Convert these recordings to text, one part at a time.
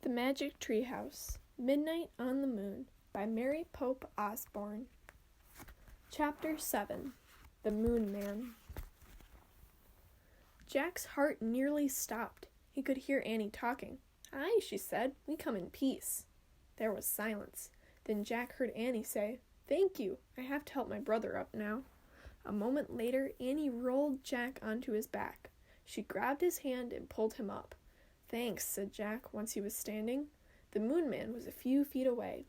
The Magic Treehouse, Midnight on the Moon, by Mary Pope Osborne. Chapter 7, The Moon Man. Jack's heart nearly stopped. He could hear Annie talking. "Aye," she said, "we come in peace." There was silence. Then Jack heard Annie say, "Thank you. I have to help my brother up now." A moment later, Annie rolled Jack onto his back. She grabbed his hand and pulled him up. "Thanks," said Jack once he was standing. The Moon Man was a few feet away.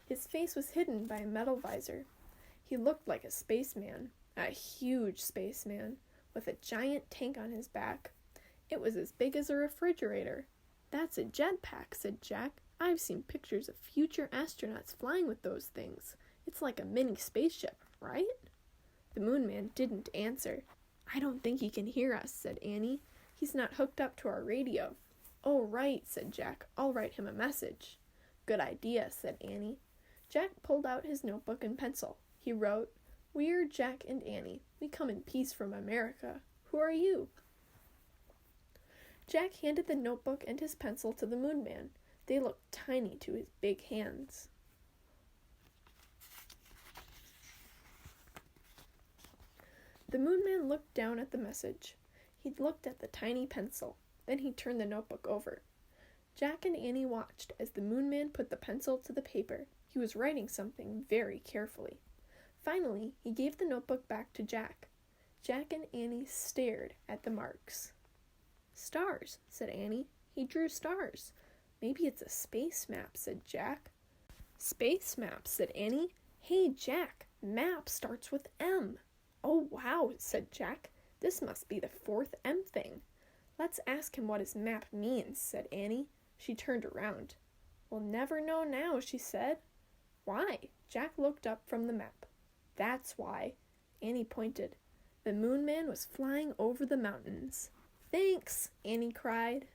His face was hidden by a metal visor. He looked like a spaceman, a huge spaceman, with a giant tank on his back. It was as big as a refrigerator. "That's a jetpack," said Jack. "I've seen pictures of future astronauts flying with those things. It's like a mini spaceship, right?" The Moon Man didn't answer. "I don't think he can hear us," said Annie. "He's not hooked up to our radio." "Oh, right," said Jack. "I'll write him a message." "Good idea," said Annie. Jack pulled out his notebook and pencil. He wrote, "We're Jack and Annie. We come in peace from America. Who are you?" Jack handed the notebook and his pencil to the Moon Man. They looked tiny to his big hands. The Moon Man looked down at the message. He looked at the tiny pencil. Then he turned the notebook over. Jack and Annie watched as the Moon Man put the pencil to the paper. He was writing something very carefully. Finally, he gave the notebook back to Jack. Jack and Annie stared at the marks. "Stars," said Annie. "He drew stars." "Maybe it's a space map," said Jack. "Space map," said Annie. "Hey, Jack, map starts with M." "Oh, wow," said Jack. "This must be the fourth M thing." "Let's ask him what his map means," said Annie. She turned around. "We'll never know now," she said. "Why?" Jack looked up from the map. "That's why." Annie pointed. The Moon Man was flying over the mountains. "Thanks," Annie cried.